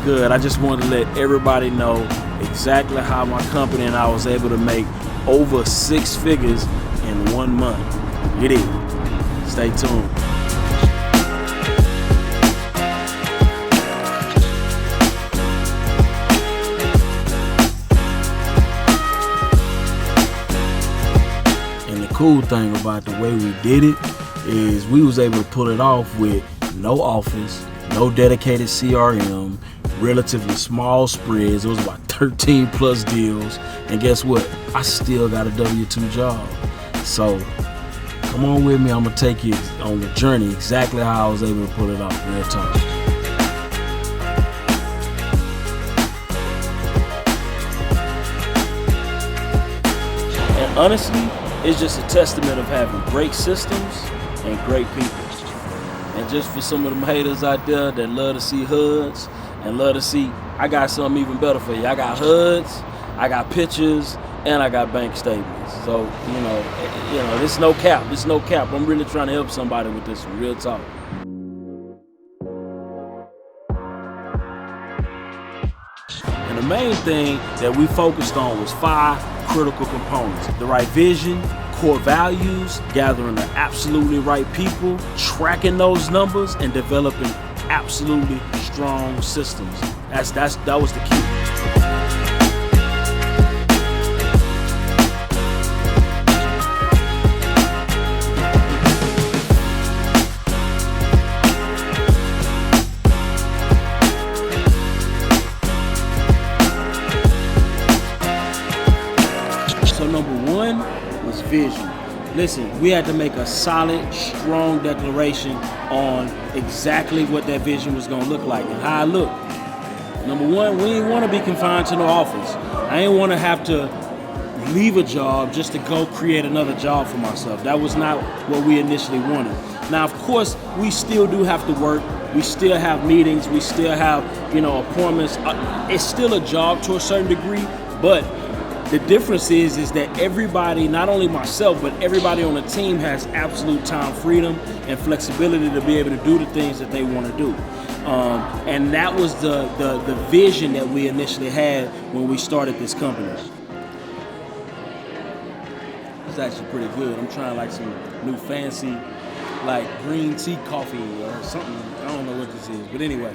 good. I just wanted to let everybody know exactly how my company and I was able to make over 6 figures in 1 month. Get it. Stay tuned. And the cool thing about the way we did it is we was able to pull it off with no office, no dedicated CRM, relatively small spreads. It was about 13 plus deals. And guess what? I still got a W-2 job. So come on with me. I'm going to take you on the journey exactly how I was able to pull it off. Real talk. And honestly, it's just a testament of having great systems and great people. And just for some of them haters out there that love to see HUDs and love to see, I got something even better for you. I got HUDs, I got pictures, and I got bank statements. So, you know, this no cap. This no cap. I'm really trying to help somebody with this one, real talk. And the main thing that we focused on was 5 critical components: the right vision, core values, gathering the absolutely right people, tracking those numbers, and developing absolutely strong systems. That was the key. So number 1 was vision. Listen, we had to make a solid, strong declaration on exactly what that vision was gonna look like and how it looked. Number 1, we didn't want to be confined to no office. I didn't want to have to leave a job just to go create another job for myself. That was not what we initially wanted. Now, of course, we still do have to work. We still have meetings. We still have, appointments. It's still a job to a certain degree, but the difference is that everybody, not only myself, but everybody on the team has absolute time freedom and flexibility to be able to do the things that they want to do. And that was the vision that we initially had when we started this company. It's actually pretty good. I'm trying like some new fancy, like green tea coffee or something. I don't know what this is, but anyway,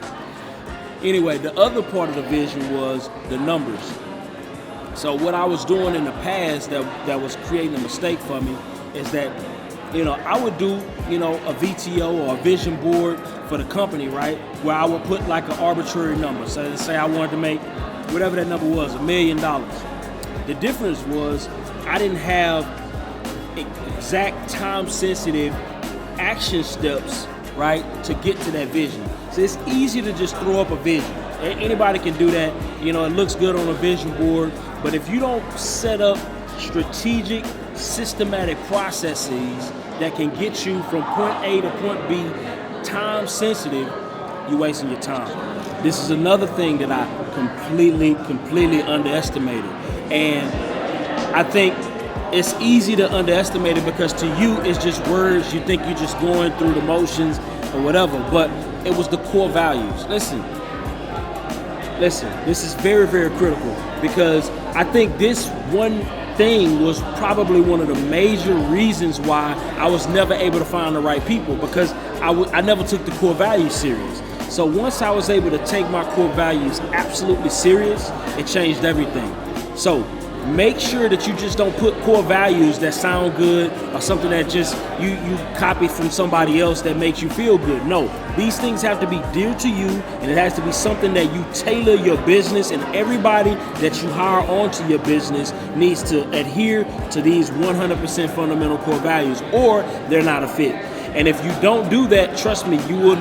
the other part of the vision was the numbers. So what I was doing in the past that was creating a mistake for me is that, I would do, a VTO or a vision board for the company, right? Where I would put like an arbitrary number. So let's say I wanted to make whatever that number was, $1 million. The difference was I didn't have exact time-sensitive action steps, right, to get to that vision. So it's easy to just throw up a vision. Anybody can do that. It looks good on a vision board. But if you don't set up strategic, systematic processes that can get you from point A to point B, time sensitive, you're wasting your time. This is another thing that I completely underestimated. And I think it's easy to underestimate it because to you, it's just words. You think you're just going through the motions or whatever. But it was the core values. Listen, this is very, very critical because I think this one thing was probably one of the major reasons why I was never able to find the right people, because I never took the core values serious. So once I was able to take my core values absolutely serious, it changed everything. So make sure that you just don't put core values that sound good or something that just you copy from somebody else that makes you feel good. No, these things have to be dear to you, and it has to be something that you tailor your business, and everybody that you hire onto your business needs to adhere to these 100% fundamental core values, or they're not a fit. And if you don't do that, trust me, you will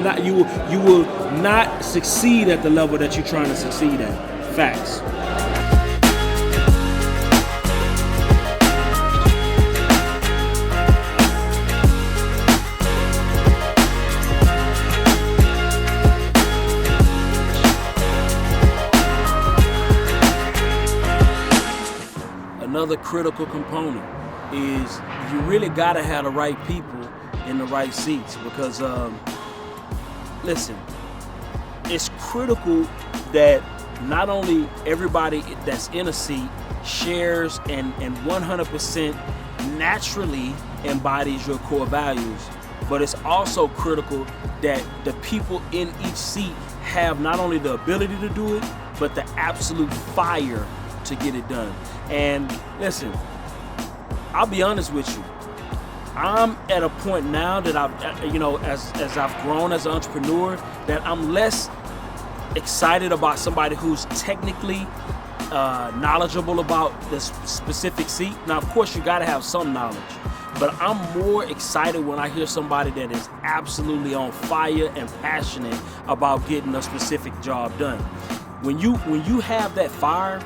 not succeed at the level that you're trying to succeed at. Facts. Another critical component is you really gotta have the right people in the right seats, because listen, it's critical that not only everybody that's in a seat shares and 100% naturally embodies your core values, but it's also critical that the people in each seat have not only the ability to do it, but the absolute fire to get it done. And listen, I'll be honest with you. I'm at a point now that I've, as I've grown as an entrepreneur, that I'm less excited about somebody who's technically knowledgeable about this specific seat. Now, of course, you got to have some knowledge, but I'm more excited when I hear somebody that is absolutely on fire and passionate about getting a specific job done. When you have that fire,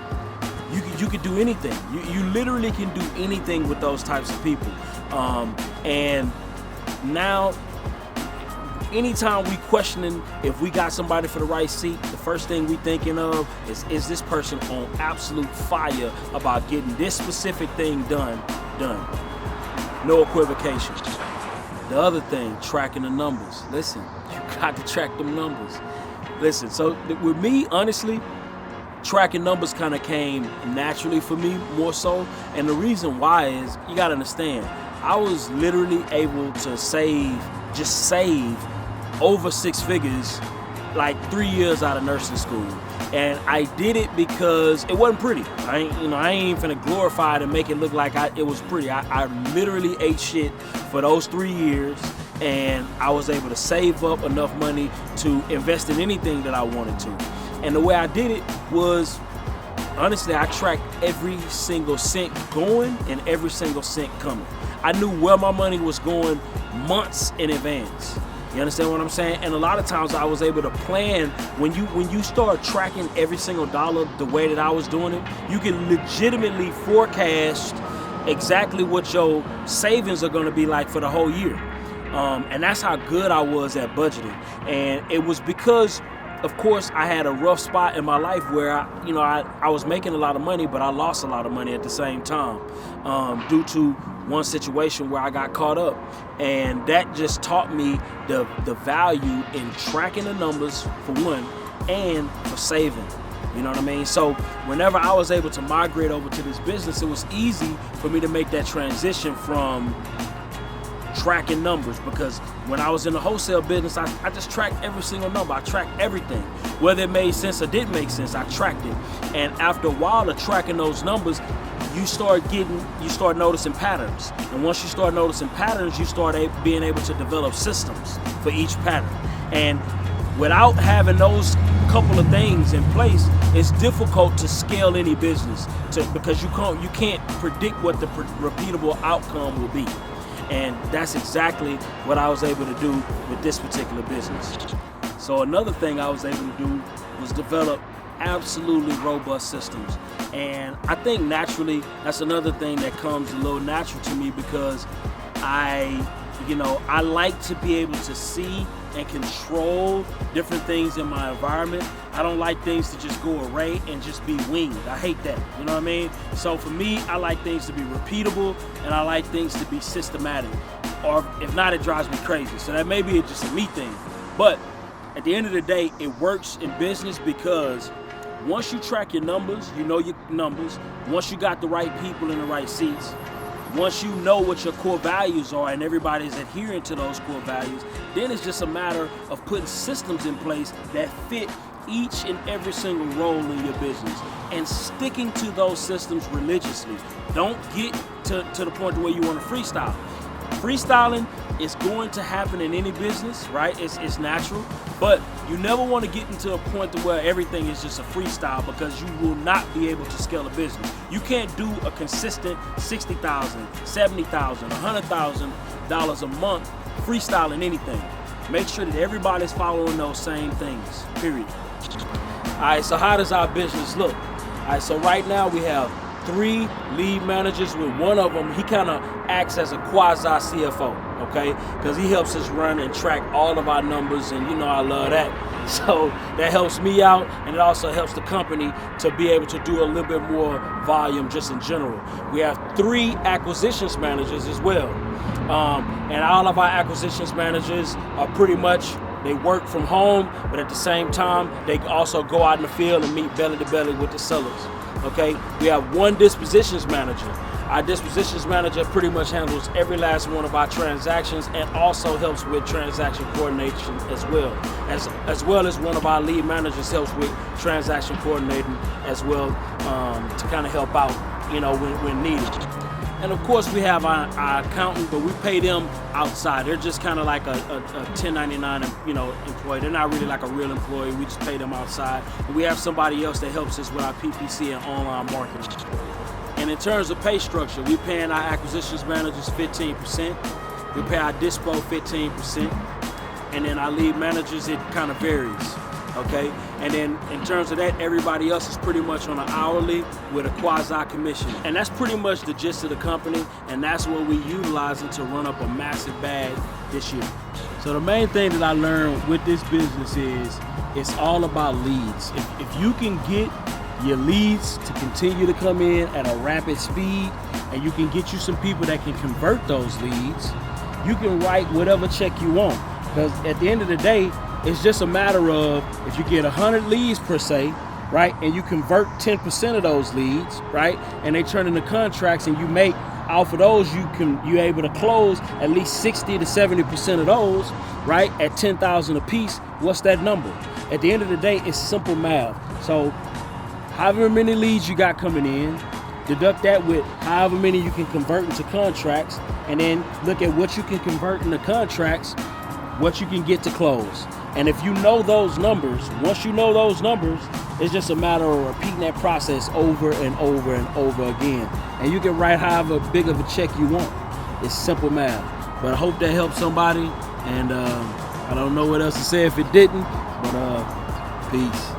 you can do anything. You literally can do anything with those types of people. And now, anytime we questioning if we got somebody for the right seat, the first thing we thinking of is this person on absolute fire about getting this specific thing done. No equivocation. The other thing, tracking the numbers. Listen, you got to track them numbers. Listen, so with me, honestly, tracking numbers kind of came naturally for me more so. And the reason why is, you got to understand, I was literally able to save over 6 figures like 3 years out of nursing school. And I did it because it wasn't pretty. I ain't even finna glorify it and make it look like it was pretty. I literally ate shit for those 3 years, and I was able to save up enough money to invest in anything that I wanted to. And the way I did it was, honestly, I tracked every single cent going and every single cent coming. I knew where my money was going months in advance. You understand what I'm saying? And a lot of times I was able to plan. When you start tracking every single dollar the way that I was doing it, you can legitimately forecast exactly what your savings are going to be like for the whole year. And that's how good I was at budgeting. And it was because, of course, I had a rough spot in my life where I was making a lot of money, but I lost a lot of money at the same time due to one situation where I got caught up. And that just taught me the value in tracking the numbers, for one, and for saving. You know what I mean? So whenever I was able to migrate over to this business, it was easy for me to make that transition from tracking numbers, because when I was in the wholesale business, I just tracked every single number. I tracked everything. Whether it made sense or didn't make sense, I tracked it. And after a while of tracking those numbers, you start noticing patterns. And once you start noticing patterns, you start being able to develop systems for each pattern. And without having those couple of things in place, it's difficult to scale any business because you can't predict what the repeatable outcome will be. And that's exactly what I was able to do with this particular business. So another thing I was able to do was develop absolutely robust systems. And I think naturally that's another thing that comes a little natural to me, because I like to be able to see and control different things in my environment. I don't like things to just go array and just be winged. I hate that, you know what I mean? So for me, I like things to be repeatable, and I like things to be systematic. Or if not, it drives me crazy. So that may be just a me thing. But at the end of the day, it works in business, because once you track your numbers, you know your numbers. Once you got the right people in the right seats, once you know what your core values are and everybody's adhering to those core values, then it's just a matter of putting systems in place that fit each and every single role in your business and sticking to those systems religiously. Don't get to the point where you want to freestyle. Freestyling is going to happen in any business, right? It's natural, but you never want to get into a point to where everything is just a freestyle, because you will not be able to scale a business. You can't do a consistent $60,000, $70,000, $100,000 a month freestyling anything. Make sure that everybody's following those same things, period. All right, so how does our business look? All right, so right now we have 3 lead managers, with one of them, he kind of acts as a quasi CFO, okay? Because he helps us run and track all of our numbers, and I love that. So that helps me out, and it also helps the company to be able to do a little bit more volume just in general. We have 3 acquisitions managers as well. And all of our acquisitions managers are pretty much They work from home, but at the same time, they also go out in the field and meet belly to belly with the sellers. Okay, we have one dispositions manager. Our dispositions manager pretty much handles every last one of our transactions and also helps with transaction coordination as well. As well as one of our lead managers helps with transaction coordinating as well, to kind of help out, you know, when needed. And of course we have our accountant, but we pay them outside. They're just kind of like a 1099, you know, employee. They're not really like a real employee. We just pay them outside. And we have somebody else that helps us with our PPC and online marketing. And in terms of pay structure, we paying our acquisitions managers 15%. We pay our dispo 15%. And then our lead managers, it kind of varies. Okay, and then in terms of that, everybody else is pretty much on an hourly with a quasi commission, and that's pretty much the gist of the company, and that's what we utilizing to run up a massive bag this year. So the main thing that I learned with this business is it's all about leads. If you can get your leads to continue to come in at a rapid speed, and you can get you some people that can convert those leads, you can write whatever check you want, because at the end of the day, it's just a matter of if you get 100 leads per se, right, and you convert 10% of those leads, right, and they turn into contracts, and you make off of those, you're able to close at least 60 to 70% of those, right, at 10,000 a piece. What's that number? At the end of the day, it's simple math. So however many leads you got coming in, deduct that with however many you can convert into contracts, and then look at what you can convert into contracts, what you can get to close. And if you know those numbers, once you know those numbers, it's just a matter of repeating that process over and over and over again. And you can write however big of a check you want. It's simple math. But I hope that helps somebody. And I don't know what else to say if it didn't, but peace.